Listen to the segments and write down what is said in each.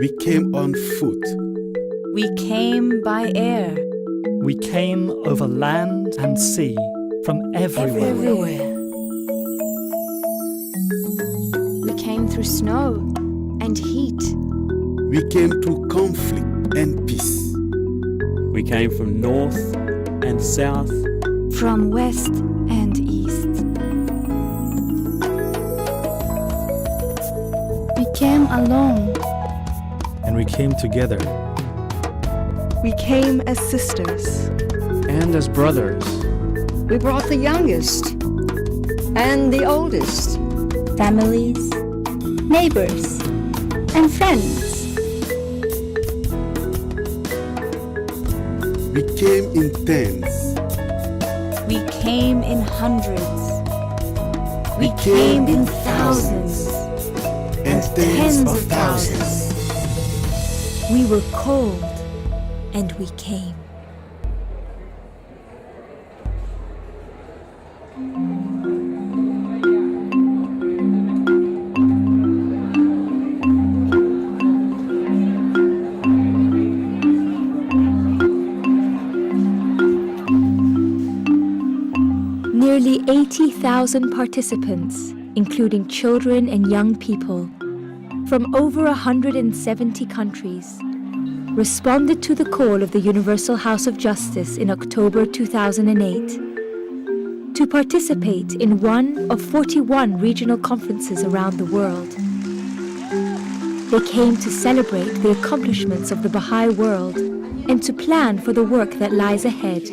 We came on foot. We came by air. We came over land and sea, from everywhere. We came through snow and heat. We came through conflict and peace. We came from north and south, From west and east. We came alone. And we came together. We came as sisters. and as brothers. We brought the youngest and the oldest. Families, neighbors, and friends. We came in tens. We came in hundreds. We came in thousands. and tens of thousands. We were cold and we came. Nearly 80,000 participants, including children and young people, from over 170 countries, responded to the call of the Universal House of Justice in October 2008 to participate in one of 41 regional conferences around the world. They came to celebrate the accomplishments of the Baha'i world and to plan for the work that lies ahead.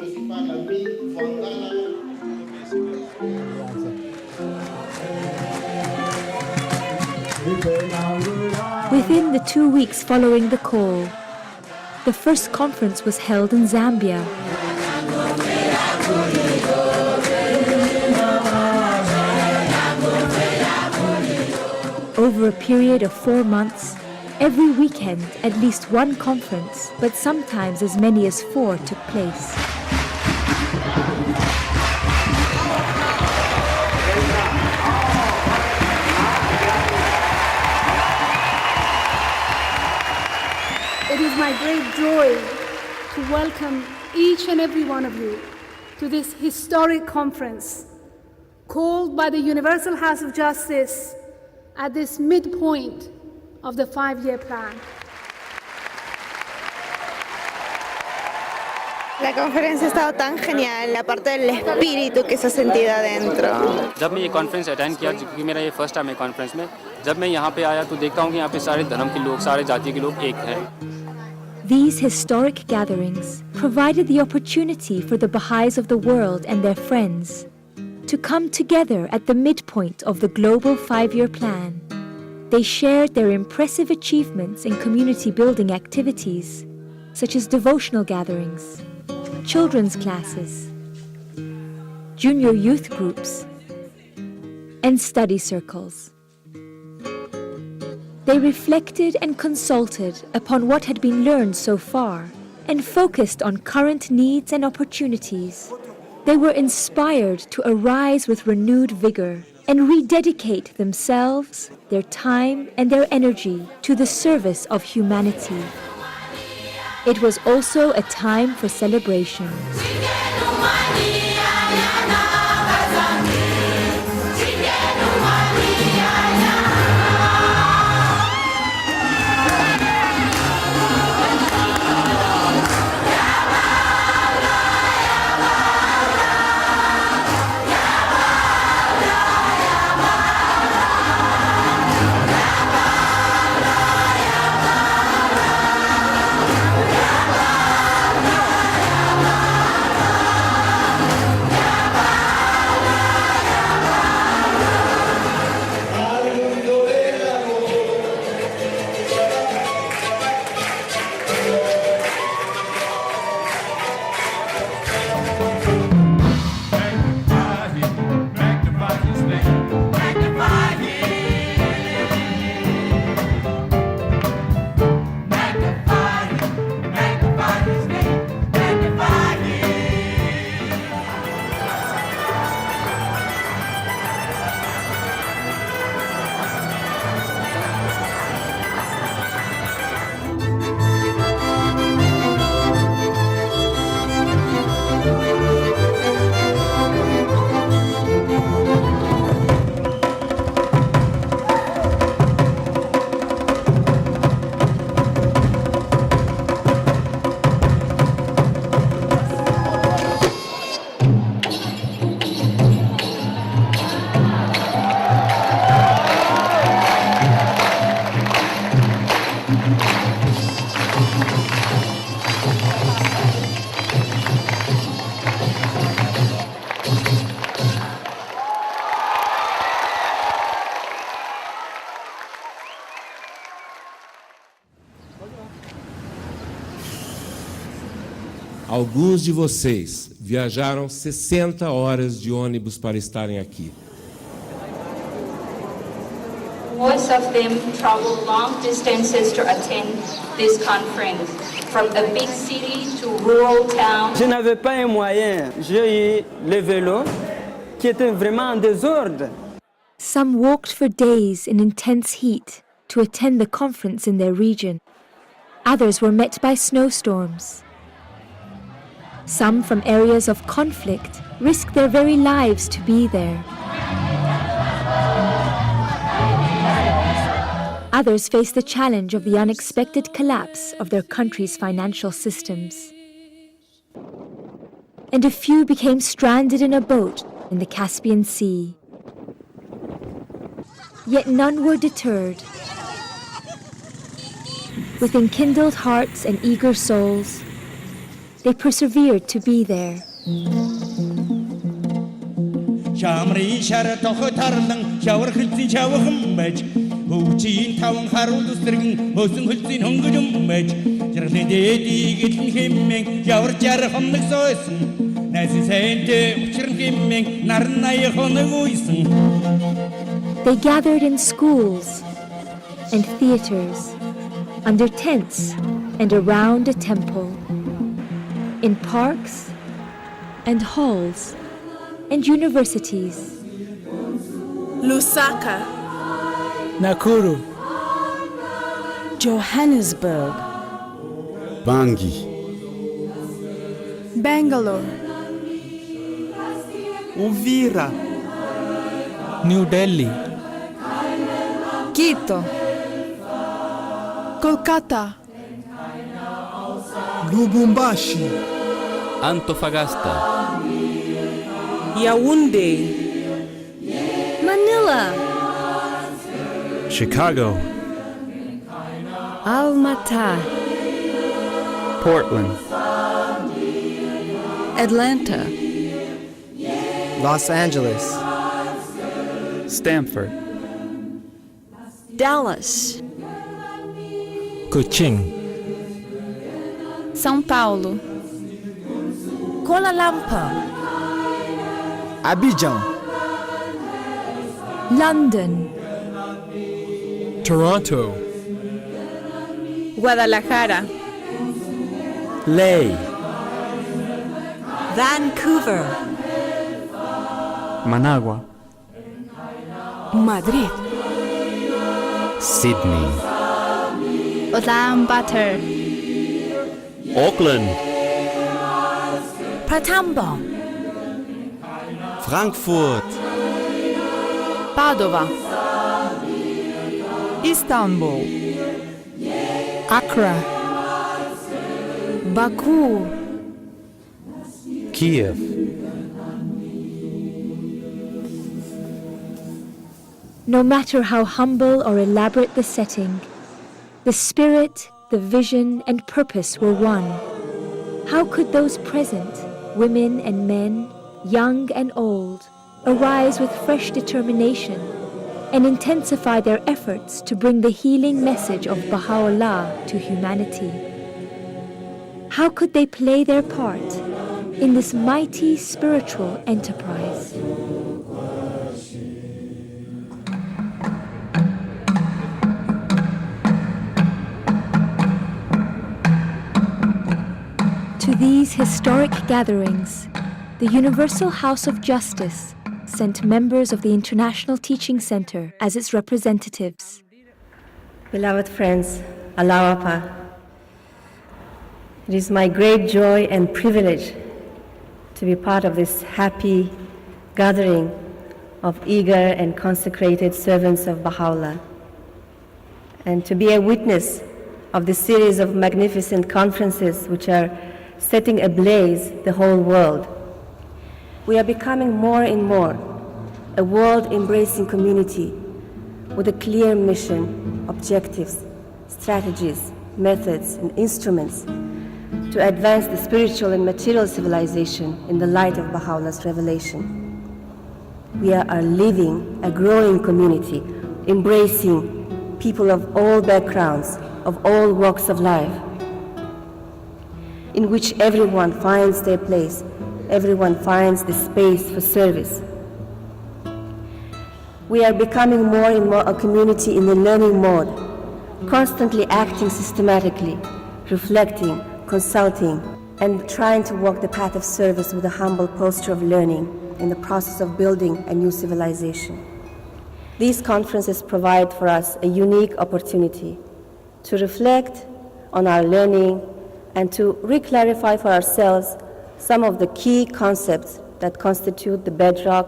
Within the 2 weeks following the call, the first conference was held in Zambia. Over a period of 4 months, every weekend at least one conference, but sometimes as many as 4 took place. It is my great joy to welcome each and every one of you to this historic conference called by the Universal House of Justice at this midpoint of the 5-year plan. La conferencia ha estado tan genial, la parte del espíritu que se ha sentido adentro. जब मैं ये conference attend किया, क्योंकि मेरा ये first time है conference में, जब मैं यहाँ पे आया तो देखता हूँ कि यहाँ पे सारे धर्म के लोग, सारे जाति के लोग एक हैं. These historic gatherings provided the opportunity for the Baha'is of the world and their friends to come together at the midpoint of the global 5-year plan. They shared their impressive achievements in community building activities, such as devotional gatherings, children's classes, junior youth groups, and study circles. They reflected and consulted upon what had been learned so far and focused on current needs and opportunities. They were inspired to arise with renewed vigor and rededicate themselves, their time, and their energy to the service of humanity. It was also a time for celebration. Alguns de vocês viajaram 60 horas de ônibus para estarem aqui. Most of them travel long distances to attend this conference, from a big city to rural town. Je n'avais pas un moyen. J'ai eu le vélo qui était vraiment en désordre. Some walked for days in intense heat to attend the conference in their region. Others were met by snowstorms. Some from areas of conflict risked their very lives to be there. Others faced the challenge of the unexpected collapse of their country's financial systems. And a few became stranded in a boat in the Caspian Sea. Yet none were deterred. With enkindled hearts and eager souls, they persevered to be there. They gathered in schools and theaters, under tents and around a temple, in parks and halls and universities. Lusaka, Nakuru, Johannesburg, Bangui, Bangalore, Uvira, New Delhi, Quito, Kolkata, Lubumbashi, Antofagasta, Yaoundé, Manila, Chicago, Almaty, Portland, Atlanta, Los Angeles, Stanford, Dallas, Kuching, São Paulo, Kuala Lumpur, Abidjan, London, Toronto, Guadalajara, Leh, Vancouver, Managua, Madrid, Sydney, Ulaanbaatar, Auckland, Pratambong, Frankfurt, Padova, Istanbul, Accra, Baku, Kiev, No matter how humble or elaborate the setting, the spirit, the vision, and purpose were one. How could those present, women and men, young and old, arise with fresh determination and intensify their efforts to bring the healing message of Baha'u'llah to humanity? How could they play their part in this mighty spiritual enterprise? To these historic gatherings, the Universal House of Justice sent members of the International Teaching Center as its representatives. Beloved friends, Alawapa, it is my great joy and privilege to be part of this happy gathering of eager and consecrated servants of Baha'u'llah, and to be a witness of the series of magnificent conferences which are setting ablaze the whole world. We are becoming more and more a world-embracing community with a clear mission, objectives, strategies, methods, and instruments to advance the spiritual and material civilization in the light of Baha'u'llah's revelation. We are a living, a growing community, embracing people of all backgrounds, of all walks of life. in which everyone finds their place, everyone finds the space for service. We are becoming more and more a community in the learning mode, constantly acting systematically, reflecting, consulting, and trying to walk the path of service with a humble posture of learning in the process of building a new civilization. These conferences provide for us a unique opportunity to reflect on our learning and to re-clarify for ourselves some of the key concepts that constitute the bedrock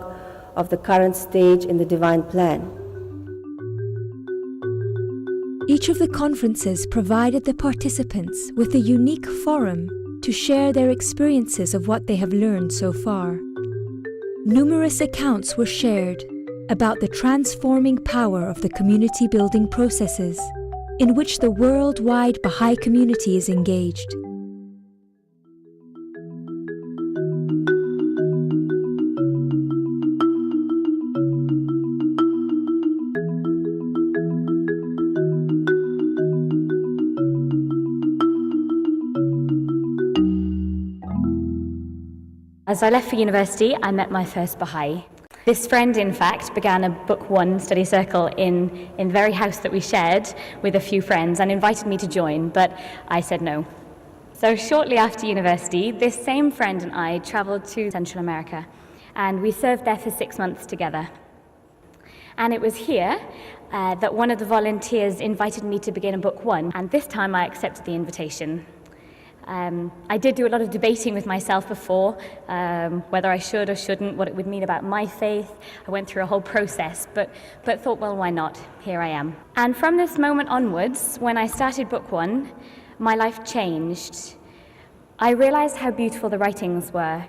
of the current stage in the divine plan. Each of the conferences provided the participants with a unique forum to share their experiences of what they have learned so far. Numerous accounts were shared about the transforming power of the community-building processes in which the worldwide Baha'i community is engaged. As I left for university, I met my first Baha'i. This friend, in fact, began a Book 1 study circle in the very house that we shared with a few friends and invited me to join, but I said no. So shortly after university, this same friend and I traveled to Central America, and we served there for 6 months together. And it was here that one of the volunteers invited me to begin a Book 1, and this time I accepted the invitation. I did do a lot of debating with myself before, whether I should or shouldn't, what it would mean about my faith. I went through a whole process, but thought, well, why not? Here I am. And from this moment onwards, when I started Book 1, my life changed. I realized how beautiful the writings were.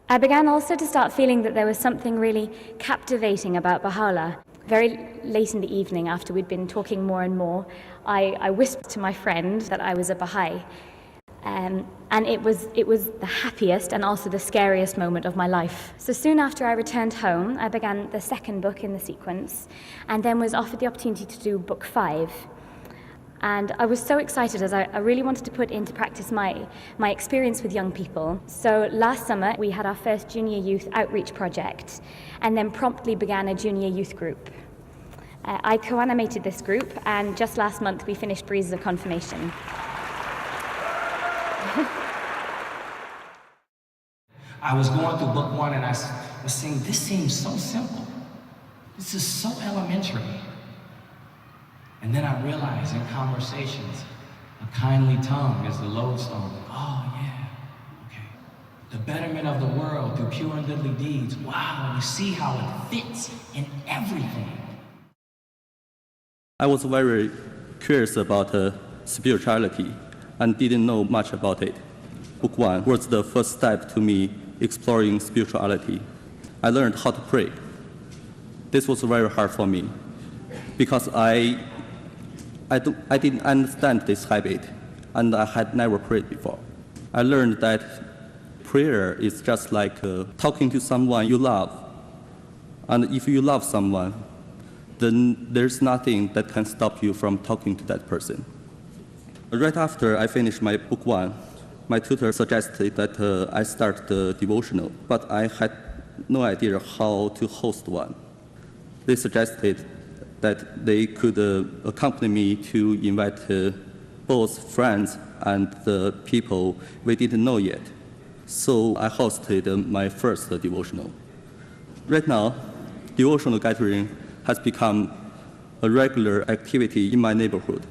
I began also to start feeling that there was something really captivating about Baha'u'llah. Very late in the evening, after we'd been talking more and more, I whispered to my friend that I was a Baha'i. And it was the happiest and also the scariest moment of my life. So soon after I returned home, I began the second book in the sequence, and then was offered the opportunity to do Book 5. And I was so excited, as I really wanted to put into practice my experience with young people. So last summer, we had our first junior youth outreach project, and then promptly began a junior youth group. I co-animated this group, and just last month we finished Breezes of Confirmation. I was going through Book 1 and I was saying, this seems so simple. This is so elementary. And then I realized in conversations, a kindly tongue is the lodestone. Oh yeah, okay. The betterment of the world through pure and goodly deeds. Wow, you see how it fits in everything. I was very curious about spirituality and didn't know much about it. Book 1 was the first step to me exploring spirituality. I learned how to pray. This was very hard for me because I didn't understand this habit and I had never prayed before. I learned that prayer is just like talking to someone you love. And if you love someone, then there's nothing that can stop you from talking to that person. Right after I finished my Book 1, my tutor suggested that I start the devotional, but I had no idea how to host one. They suggested that they could accompany me to invite both friends and the people we didn't know yet. So I hosted my first devotional. Right now, devotional gathering has become a regular activity in my neighborhood.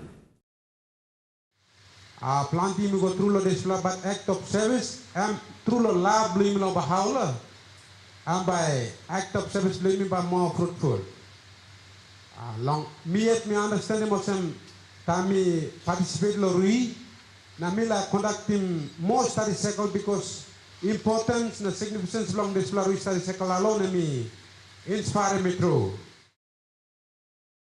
Planting me go through the but act of service and through the love bling lo Baha'u'llah and by act of service bling me by more fruitful. Long me understand mo sem tami participate lo rui na mila conducting more study cycle because importance na significance long this rui study cycle alone me inspire me through.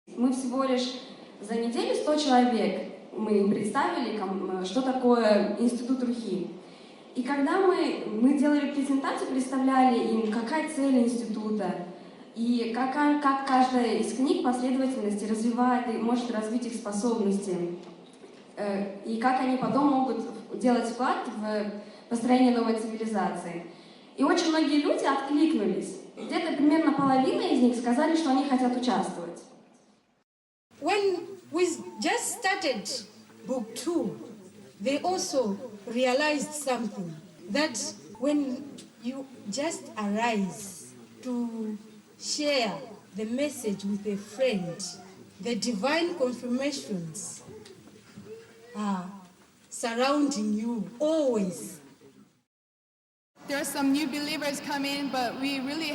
Мы всего лишь за неделю 100 человек мы им представили, что такое институт Рухи. И когда мы делали презентацию, представляли им, какая цель института, и как каждая из книг последовательности развивает и может развить их способности. и как они потом могут делать вклад в построение новой цивилизации. И очень многие люди откликнулись. Где-то примерно половина из них сказали, что они хотят участвовать. When we just started book 2, they also realized something, that when you just arise to share the message with a friend, the divine confirmations are surrounding you always. There are some new believers come in, but we really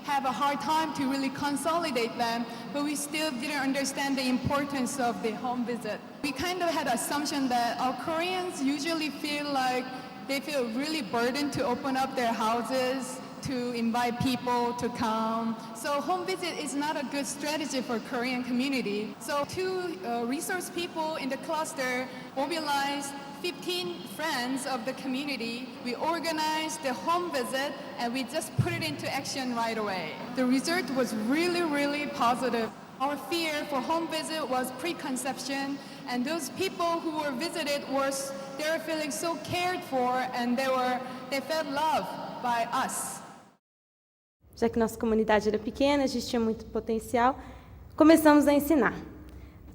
have a hard time to really consolidate them, but we still didn't understand the importance of the home visit. We kind of had an assumption that our Koreans usually feel like they feel really burdened to open up their houses, to invite people to come. So home visit is not a good strategy for Korean community. So two resource people in the cluster mobilized 15 friends of the community. We organized the home visit and we just put it into action right away. The result was really, really positive. Our fear for home visit was preconception, and those people who were visited they were feeling so cared for, and they felt loved by us. Já que nossa comunidade era pequena, a gente tinha muito potencial, começamos a ensinar.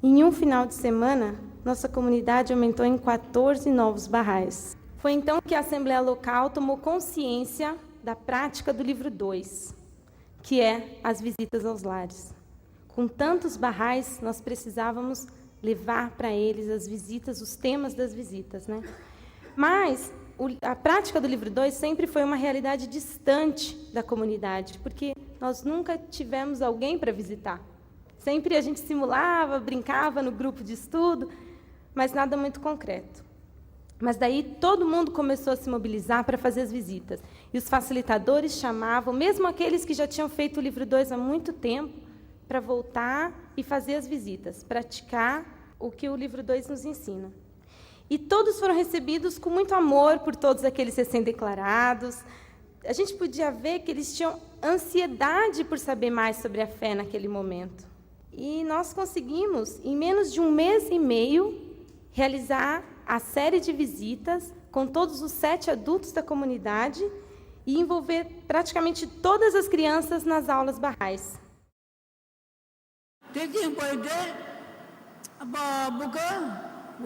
Em um final de semana, nossa comunidade aumentou em 14 novos Baha'is. Foi então que a Assembleia Local tomou consciência da prática do livro 2, que é as visitas aos lares. Com tantos Baha'is, nós precisávamos levar para eles as visitas, os temas das visitas, né? Mas a prática do livro 2 sempre foi uma realidade distante da comunidade, porque nós nunca tivemos alguém para visitar. Sempre a gente simulava, brincava no grupo de estudo, mas nada muito concreto. Mas daí todo mundo começou a se mobilizar para fazer as visitas. E os facilitadores chamavam, mesmo aqueles que já tinham feito o livro 2 há muito tempo, para voltar e fazer as visitas, praticar o que o livro 2 nos ensina. E todos foram recebidos com muito amor por todos aqueles recém-declarados. A gente podia ver que eles tinham ansiedade por saber mais sobre a fé naquele momento. E nós conseguimos, em menos de um mês e meio, realizar a série de visitas com todos os 7 adultos da comunidade e envolver praticamente todas as crianças nas aulas Baha'is.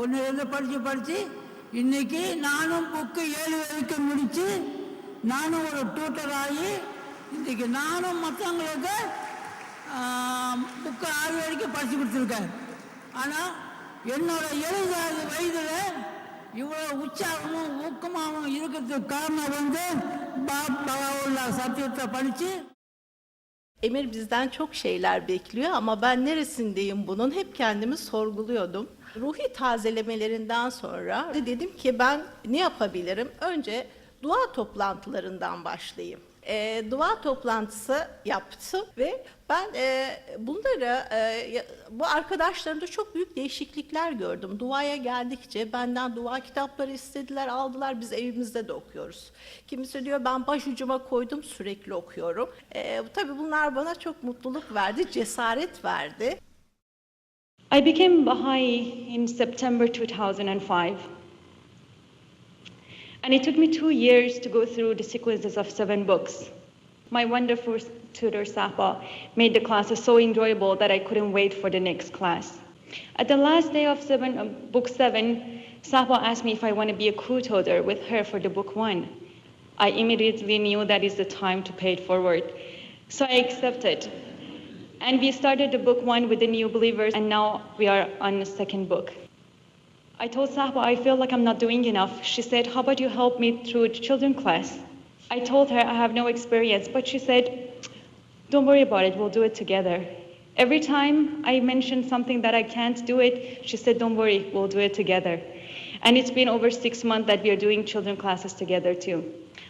ஒன்று படித்து இன்றைக்கி நானும் book 7 வரைக்கும் முடித்து நானும் ஒரு tutor ஆகி இன்றைக்கி நானும் மற்றவங்களுக்கு புக்கு 6 வரைக்கும் படித்து கொடுத்துருக்கேன். ஆனால் என்னோட 70 வயதில் இவ்வளோ உற்சாகமும் ஊக்கமாகவும் இருக்கிறதுக்கு காரணம் வந்து பாபா சப்ஜெக்டை படித்து. Emir bizden çok şeyler bekliyor ama ben neresindeyim bunun hep kendimi sorguluyordum. Ruhi tazelemelerinden sonra dedim ki ben ne yapabilirim? Önce dua toplantılarından başlayayım. Dua toplantısı yaptım ve ben bu arkadaşlarımda çok büyük değişiklikler gördüm. Duaya geldikçe benden dua kitapları istediler, aldılar. Biz evimizde de okuyoruz. Kimisi diyor ben başucuma koydum, sürekli okuyorum. Tabii bunlar bana çok mutluluk verdi, cesaret verdi. I became Baha'i in September 2005. And it took me 2 years to go through the sequences of 7 books. My wonderful tutor, Sapa, made the classes so enjoyable that I couldn't wait for the next class. At the last day of book 7, Sapa asked me if I want to be a co-tutor with her for the book 1. I immediately knew that is the time to pay it forward. So I accepted. And we started the book 1 with the new believers, and now we are on the 2nd book. I told Sapa, I feel like I'm not doing enough. She said, how about you help me through the children's class? I told her I have no experience, but she said, don't worry about it, we'll do it together. Every time I mentioned something that I can't do it, she said, don't worry, we'll do it together. And it's been over 6 months that we are doing children's classes together too.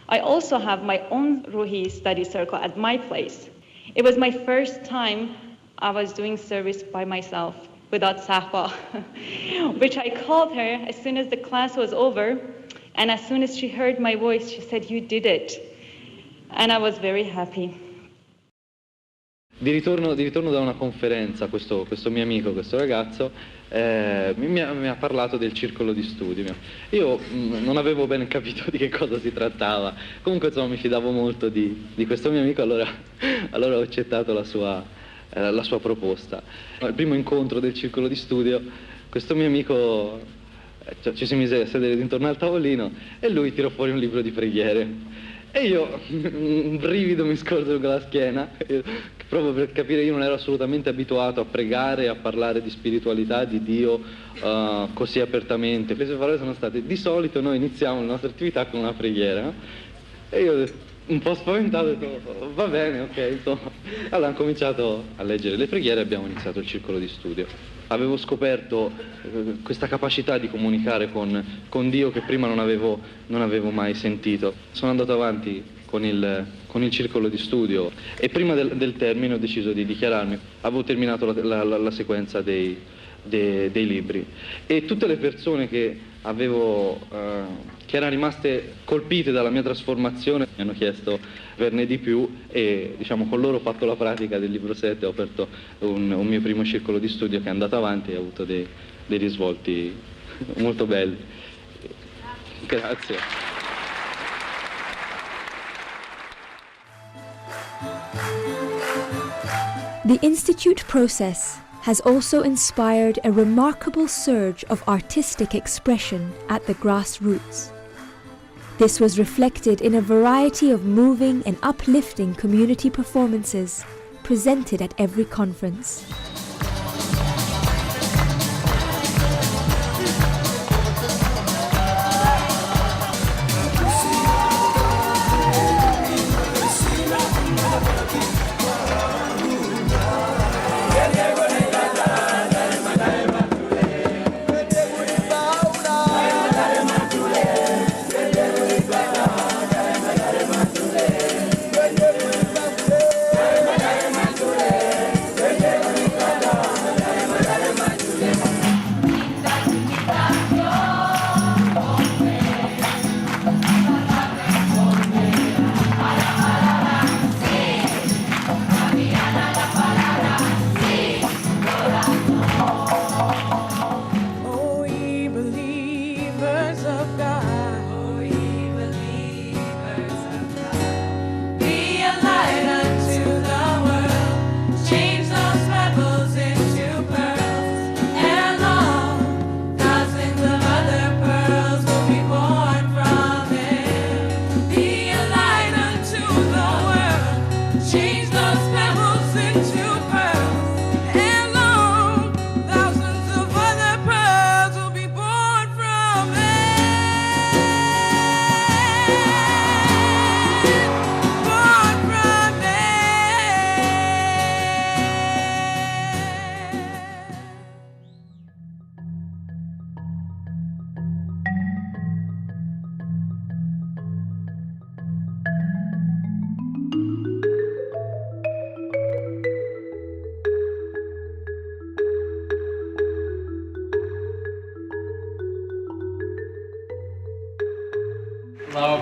I also have my own Ruhi study circle at my place. It was my first time I was doing service by myself, without Sapa, which I called her as soon as the class was over, and as soon as she heard my voice, she said, you did it. And I was very happy. Di ritorno da una conferenza, questo mio amico, questo ragazzo, mi ha parlato del circolo di studio. Io non avevo ben capito di che cosa si trattava, comunque insomma mi fidavo molto di questo mio amico, allora ho accettato la sua proposta. Al primo incontro del circolo di studio, questo mio amico ci si mise a sedere intorno al tavolino e lui tirò fuori un libro di preghiere. E io, un brivido mi scorse lungo la schiena, proprio per capire, io non ero assolutamente abituato a pregare, a parlare di spiritualità, di Dio così apertamente. Le sue parole sono state: di solito noi iniziamo la nostra attività con una preghiera, no? E io, un po' spaventato, ho detto va bene, ok, insomma. Allora ho cominciato a leggere le preghiere e abbiamo iniziato il circolo di studio. Avevo scoperto questa capacità di comunicare con Dio che prima non avevo mai sentito. Sono andato avanti con il circolo di studio e prima del termine ho deciso di dichiararmi. Avevo terminato la sequenza dei libri e tutte le persone che erano rimaste colpite dalla mia trasformazione mi hanno chiesto averne di più e diciamo con loro ho fatto la pratica del libro 7, ho aperto un mio primo circolo di studio che è andato avanti e ha avuto dei risvolti molto belli. Grazie. The Institute process has also inspired a remarkable surge of artistic expression at the grassroots. This was reflected in a variety of moving and uplifting community performances presented at every conference.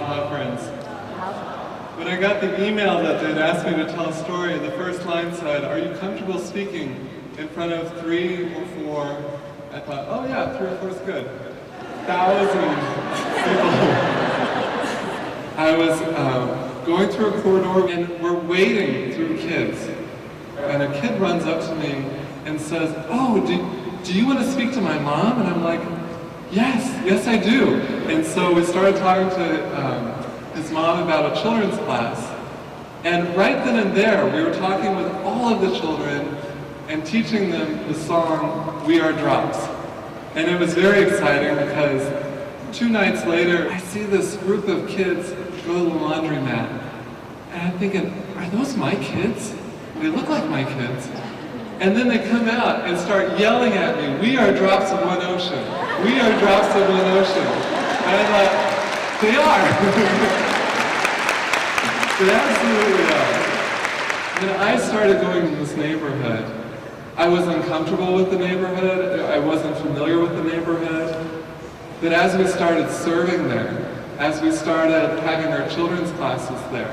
Conference. When I got the email that they'd asked me to tell a story, the first line said, "Are you comfortable speaking in front of 3 or 4?" I thought, oh yeah, 3 or 4 is good. 1,000 people. I was going through a corridor and we're wading through kids. And a kid runs up to me and says, "Oh, do you want to speak to my mom?" And I'm like, Yes, I do. And so we started talking to his mom about a children's class. And right then and there, we were talking with all of the children and teaching them the song, "We Are Drops." And it was very exciting because 2 nights later, I see this group of kids go to the laundromat. And I'm thinking, are those my kids? They look like my kids. And then they come out and start yelling at me, "We are drops of one ocean. We are drops of one ocean." And I thought, they are. They absolutely are. When I started going to this neighborhood, I was uncomfortable with the neighborhood. I wasn't familiar with the neighborhood. But as we started serving there, as we started having our children's classes there,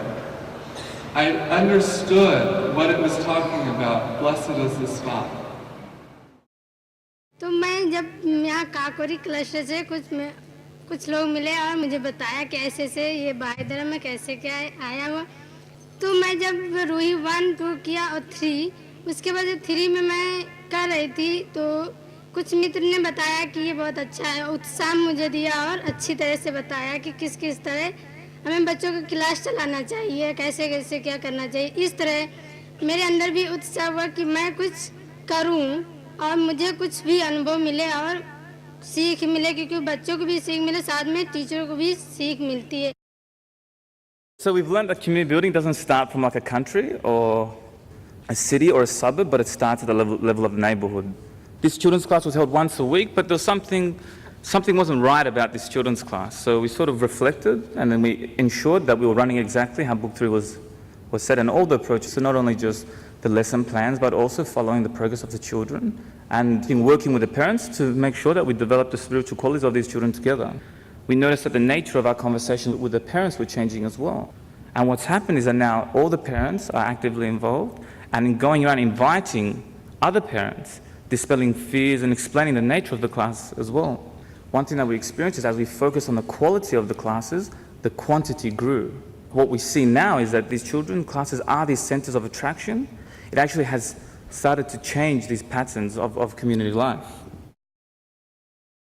I understood what it was talking about. Blessed is the spot. तो मैं जब यहाँ Kakori cluster से कुछ लोग मिले और मुझे बताया कि ऐसे से ये बाहाई धर्म में कैसे क्या आया हुआ, तो मैं जब रूही 1, 2 किया और 3, उसके बाद 3 में मैं कर रही थी तो कुछ मित्र ने बताया कि ये बहुत अच्छा है, उत्साह मुझे दिया और अच्छी तरह से बताया कि किस किस तरह हमें बच्चों को क्लास चलाना चाहिए, कैसे कैसे क्या करना चाहिए। इस तरह मेरे अंदर भी उत्साह हुआ कि मैं कुछ करूं और मुझे कुछ भी अनुभव मिले और सीख मिले, क्योंकि बच्चों को भी सीख मिले, साथ में टीचरों को भी सीख मिलती है। So we've learned that community building doesn't start from like a country or a city or a suburb, but it starts at the level of the neighborhood. This children's class was held once a week, but there was something wasn't right about this children's class. So we sort of reflected and then we ensured that we were running exactly how Book 3 was set, and all the approaches, so not only just the lesson plans, but also following the progress of the children and working with the parents to make sure that we develop the spiritual qualities of these children together. We noticed that the nature of our conversations with the parents were changing as well. And what's happened is that now all the parents are actively involved and in going around inviting other parents, dispelling fears and explaining the nature of the class as well. One thing that we experienced is as we focus on the quality of the classes, the quantity grew. What we see now is that these children classes are these centers of attraction. It actually has started to change these patterns of community life.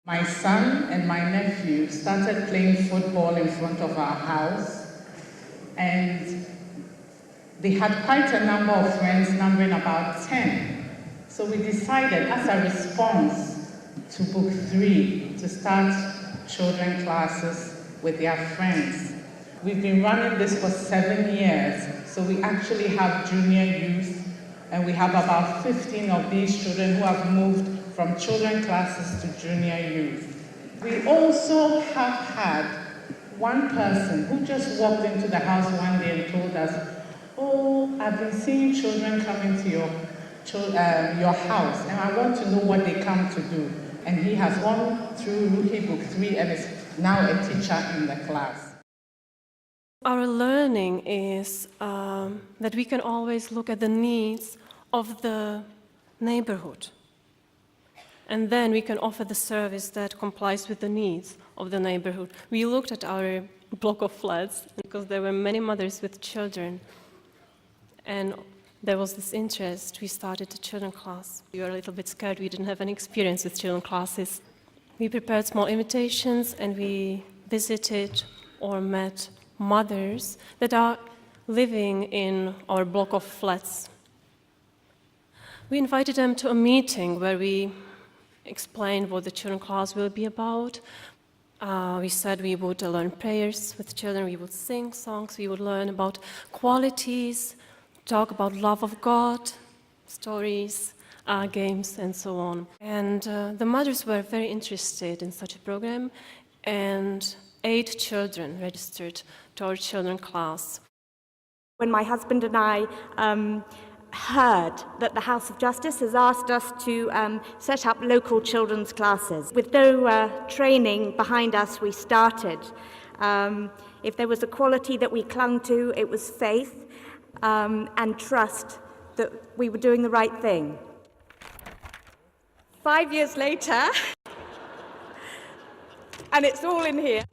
My son and my nephew started playing football in front of our house, and they had quite a number of friends, numbering about 10. So we decided, as a response to Book 3, to start children classes with their friends. We've been running this for 7 years, so we actually have junior youth, and we have about 15 of these children who have moved from children classes to junior youth. We also have had one person who just walked into the house one day and told us, "Oh, I've been seeing children come into your house, and I want to know what they come to do." And he has gone through Ruhi Book 3 and is now a teacher in the class. Our learning is that we can always look at the needs of the neighborhood. And then we can offer the service that complies with the needs of the neighborhood. We looked at our block of flats because there were many mothers with children. And there was this interest. We started a children class. We were a little bit scared. We didn't have any experience with children classes. We prepared small invitations and we visited or met mothers that are living in our block of flats. We invited them to a meeting where we explained what the children class will be about. We said we would learn prayers with children, we would sing songs, we would learn about qualities, talk about love of God, stories, games, and so on. And the mothers were very interested in such a program, and 8 children registered to our children class. When my husband and I heard that the House of Justice has asked us to set up local children's classes. With no training behind us, we started. If there was a quality that we clung to, it was faith and trust that we were doing the right thing. 5 years later, and it's all in here.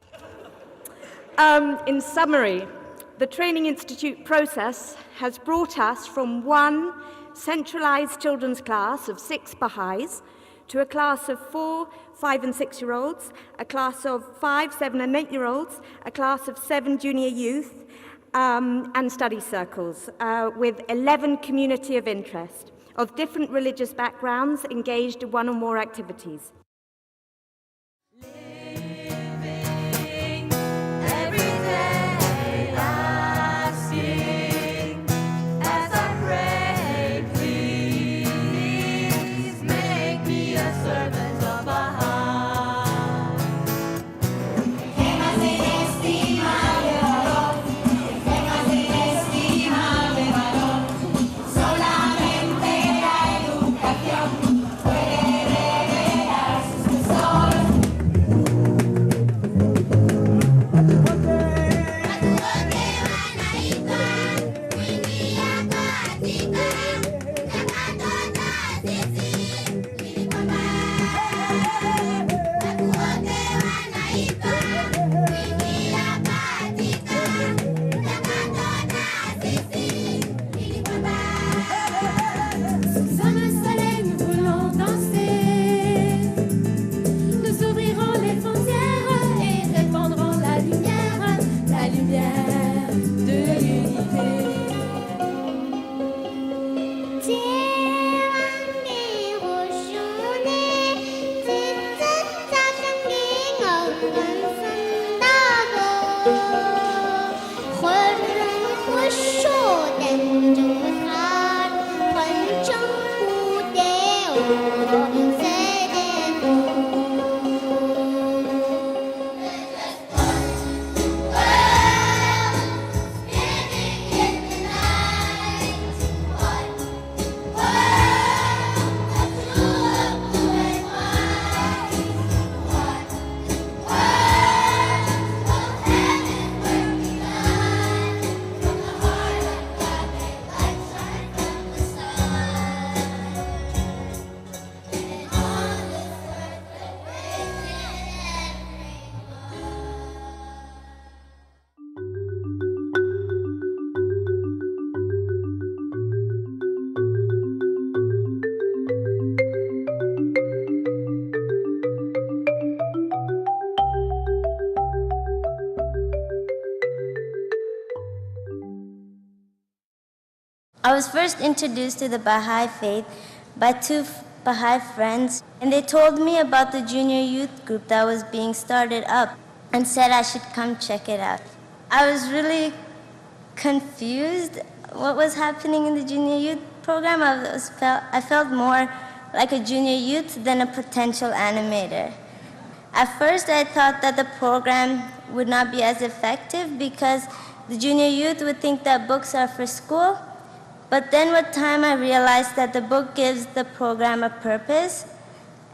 In summary, the Training Institute process has brought us from one centralized children's class of 6 Baha'is to a class of 4, 5 and 6-year-olds, a class of 5, 7 and 8-year-olds, a class of 7 junior youth, and study circles with 11 community of interest of different religious backgrounds engaged in one or more activities. I was first introduced to the Baha'i faith by two Baha'i friends, and they told me about the junior youth group that was being started up and said I should come check it out. I was really confused what was happening in the junior youth program. I felt more like a junior youth than a potential animator. At first I thought that the program would not be as effective because the junior youth would think that books are for school. But then with time I realized that the book gives the program a purpose.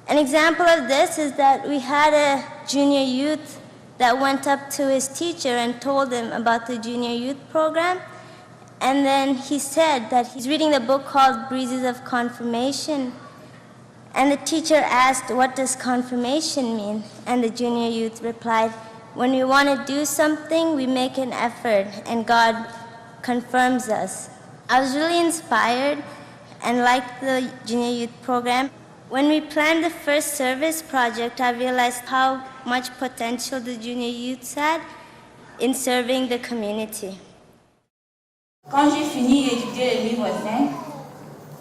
An example of this is that we had a junior youth that went up to his teacher and told him about the junior youth program. And then he said that he's reading the book called Breezes of Confirmation. And the teacher asked, what does confirmation mean? And the junior youth replied, when we want to do something, we make an effort and God confirms us. I was really inspired and liked the junior youth program. When we planned the first service project, I realized how much potential the junior youths had in serving the community. Quand j'ai fini d'étudier le livre 5,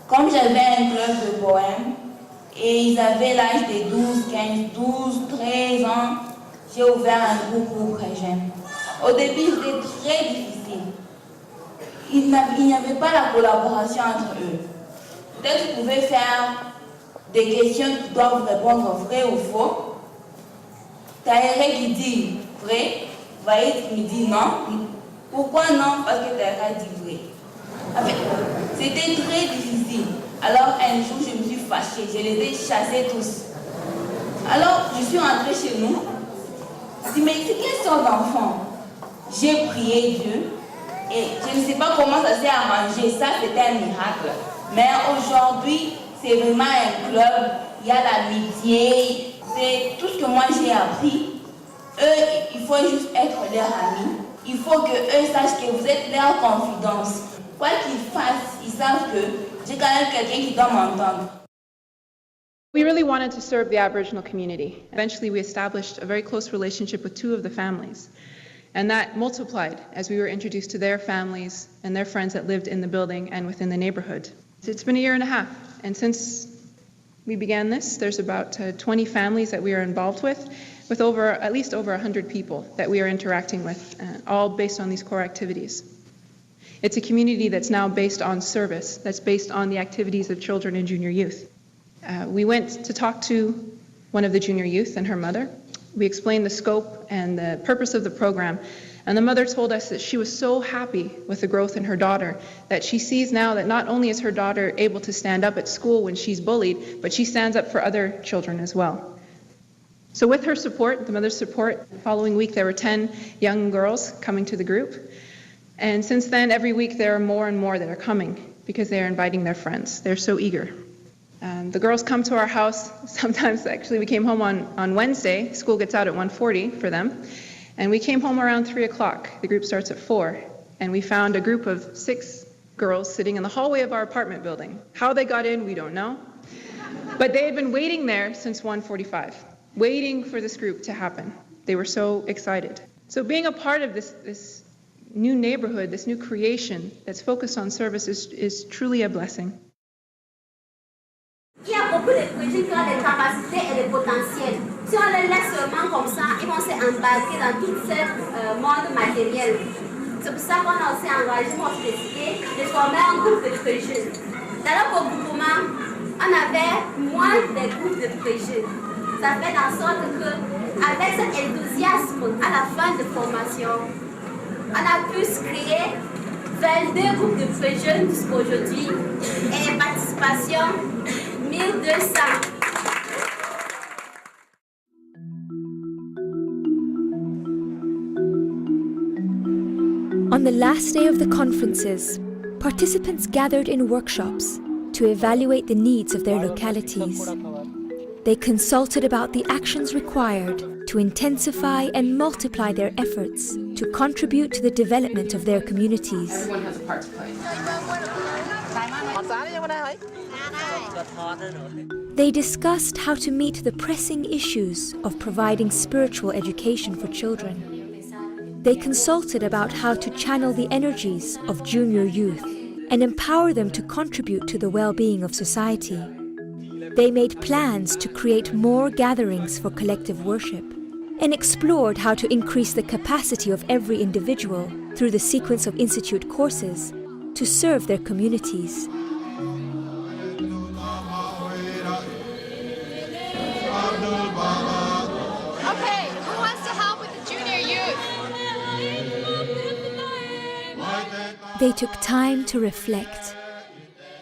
comme j'avais un club de poèmes et ils avaient l'âge de 12, 15, 12, 13 ans, j'ai ouvert un groupe pour très jeunes. Au début, c'était très difficile. Il n'y avait pas la collaboration entre eux. Peut-être qu'ils pouvaient faire des questions qui doivent répondre vrai ou faux. Taïré qui dit vrai, Vaïd qui me dit non. Pourquoi non? Parce que Taïré dit vrai. En fait, c'était très difficile. Alors un jour, je me suis fâchée. Je les ai chassés tous. Alors, je suis rentrée chez nous. Je me suis dit, mais c'est quelle sorte d'enfant? J'ai prié Dieu. Et je ne sais pas comment ça s'est arrangé, ça c'était un miracle. Mais aujourd'hui, c'est vraiment un club, il y a l'amitié, c'est tout ce que moi j'ai appris. Eux, il faut juste être leur ami. Il faut qu'eux sachent que vous êtes leur confidence. Quoi qu'ils fassent, ils savent que j'ai quand même quelqu'un qui doit m'entendre. We really wanted to serve the Aboriginal community. Eventually, we established a very close relationship with two of the families. And that multiplied as we were introduced to their families and their friends that lived in the building and within the neighborhood. It's been a year and a half, and since we began this, there's about 20 families that we are involved with at least over 100 people that we are interacting with, all based on these core activities. It's a community that's now based on service, that's based on the activities of children and junior youth. We went to talk to one of the junior youth and her mother. We explained the scope and the purpose of the program, and the mother told us that she was so happy with the growth in her daughter that she sees now that not only is her daughter able to stand up at school when she's bullied, but she stands up for other children as well. So with her support, the mother's support, the following week there were 10 young girls coming to the group, and since then every week there are more and more that are coming because they are inviting their friends. They're so eager. The girls come to our house. Sometimes, actually, we came home on Wednesday. School gets out at 1:40 for them. And we came home around 3 o'clock. The group starts at 4. And we found a group of 6 girls sitting in the hallway of our apartment building. How they got in, we don't know. But they had been waiting there since 1:45, waiting for this group to happen. They were so excited. So being a part of this new neighborhood, this new creation that's focused on service is truly a blessing. Il y a beaucoup de petits qui ont des capacités et des potentiels. Si on les laisse seulement comme ça, ils vont s'embarquer dans tout ce monde matériel. C'est pour ça qu'on a aussi engagé notre décidé de former un groupe de jeunes. Dans le regroupement, on on avait moins de groupes de pré-jeunes. Ça fait en sorte que, avec cet enthousiasme à la fin de formation, on a pu créer 22 groupes de pré-jeunes jusqu'à aujourd'hui et participation 1200. On the last day of the conferences, participants gathered in workshops to evaluate the needs of their localities. They consulted about the actions required to intensify and multiply their efforts to contribute to the development of their communities. Everyone has a part to play. They discussed how to meet the pressing issues of providing spiritual education for children. They consulted about how to channel the energies of junior youth and empower them to contribute to the well-being of society. They made plans to create more gatherings for collective worship and explored how to increase the capacity of every individual through the sequence of institute courses to serve their communities. Okay, who wants to help with the junior youth? They took time to reflect.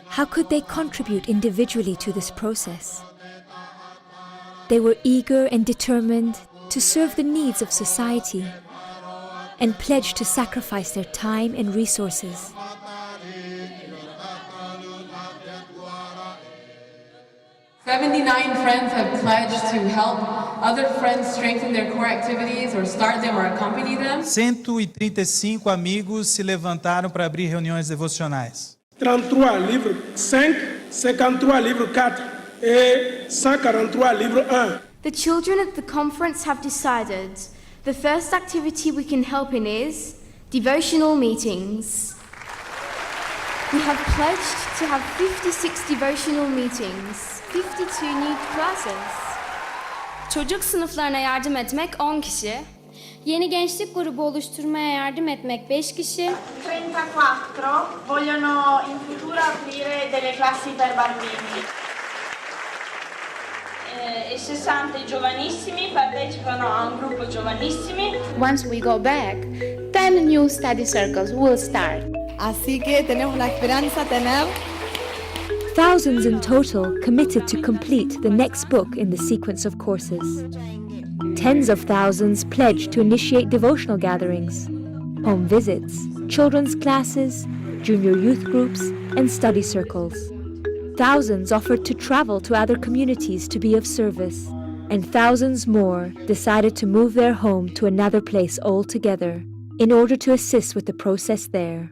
How could they contribute individually to this process? They were eager and determined to serve the needs of society and pledged to sacrifice their time and resources. "79 friends have pledged to help other friends strengthen their core activities or start them or accompany them." 135 amigos se levantaram para abrir reuniões devocionais. 33 livre 5, 53 livre 4 et 143 livre 1. The children at the conference have decided the first activity we can help in is devotional meetings. We have pledged to have 56 devotional meetings, 52 new classes. Çocuk sınıflarına yardım etmek 10 kişi. Yeni gençlik grubu oluşturmaya yardım etmek 5 kişi. 34 vogliono in futuro aprire delle classi per bambini. E 60 giovanissimi partecipano a un gruppo giovanissimi. Once we go back, 10 new study circles will start. Así que tenemos la esperanza tener Thousands in total committed to complete the next book in the sequence of courses. Tens of thousands pledged to initiate devotional gatherings, home visits, children's classes, junior youth groups, and study circles. Thousands offered to travel to other communities to be of service, and thousands more decided to move their home to another place altogether in order to assist with the process there.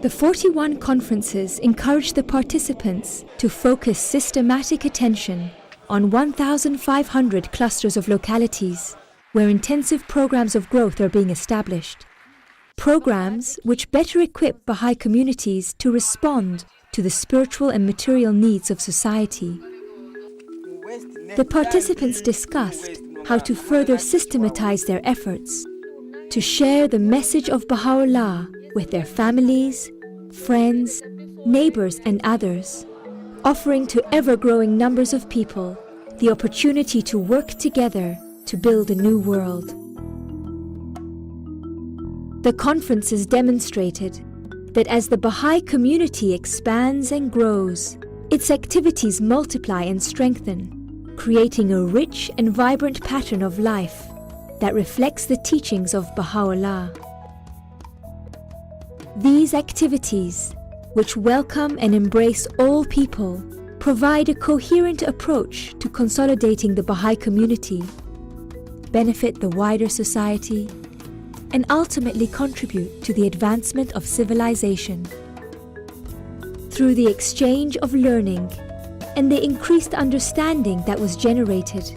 The 41 conferences encouraged the participants to focus systematic attention on 1,500 clusters of localities where intensive programs of growth are being established. Programs which better equip Baha'i communities to respond to the spiritual and material needs of society. The participants discussed how to further systematize their efforts to share the message of Baha'u'llah with their families, friends, neighbors, and others, offering to ever-growing numbers of people the opportunity to work together to build a new world. The conferences demonstrated that as the Baha'i community expands and grows, its activities multiply and strengthen, creating a rich and vibrant pattern of life that reflects the teachings of Baha'u'llah. These activities, which welcome and embrace all people, provide a coherent approach to consolidating the Baha'i community, benefit the wider society, and ultimately contribute to the advancement of civilization. Through the exchange of learning and the increased understanding that was generated,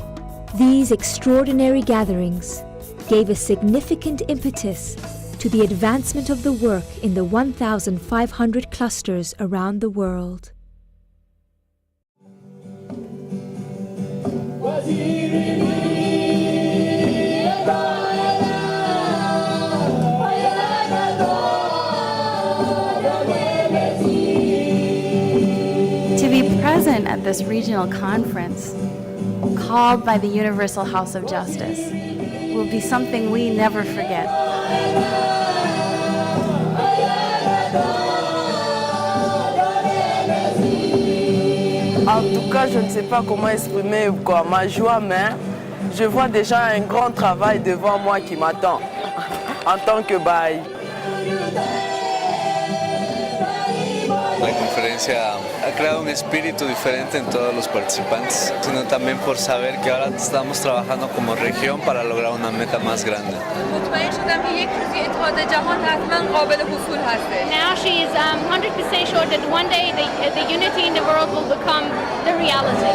these extraordinary gatherings gave a significant impetus to the advancement of the work in the 1,500 clusters around the world. To be present at this regional conference, called by the Universal House of Justice, will be something we never forget. En tout cas, je ne sais pas comment exprimer ma joie, mais je vois déjà un grand travail devant moi qui m'attend en tant que Baha'i. La conferencia ha creado un espíritu diferente en todos los participantes, sino también por saber que ahora estamos trabajando como región para lograr una meta más grande. Now she is 100% sure that one day the unity in the world will become the reality.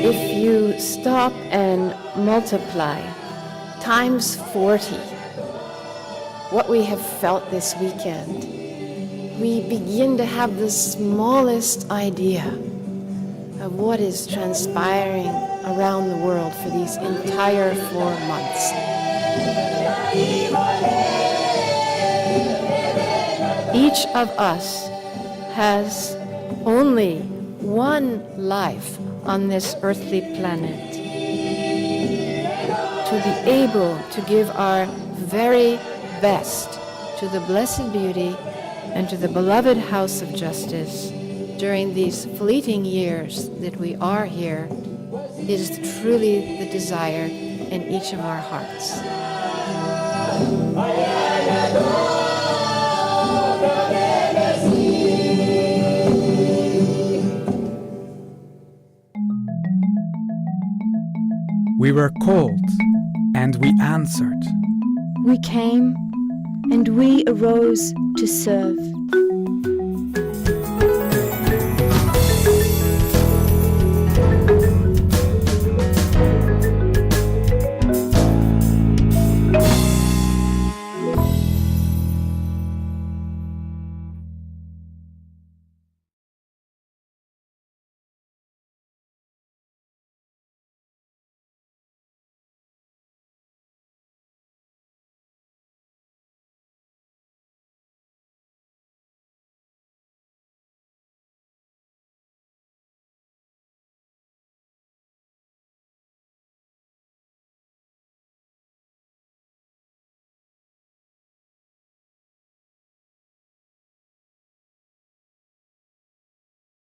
If you stop and multiply times 40 what we have felt this weekend, we begin to have the smallest idea of what is transpiring around the world for these entire 4 months. Each of us has only one life on this earthly planet. To be able to give our very best to the blessed beauty and to the beloved house of justice during these fleeting years that we are here is truly the desire in each of our hearts. We were called, and we answered. We came, and we arose to serve.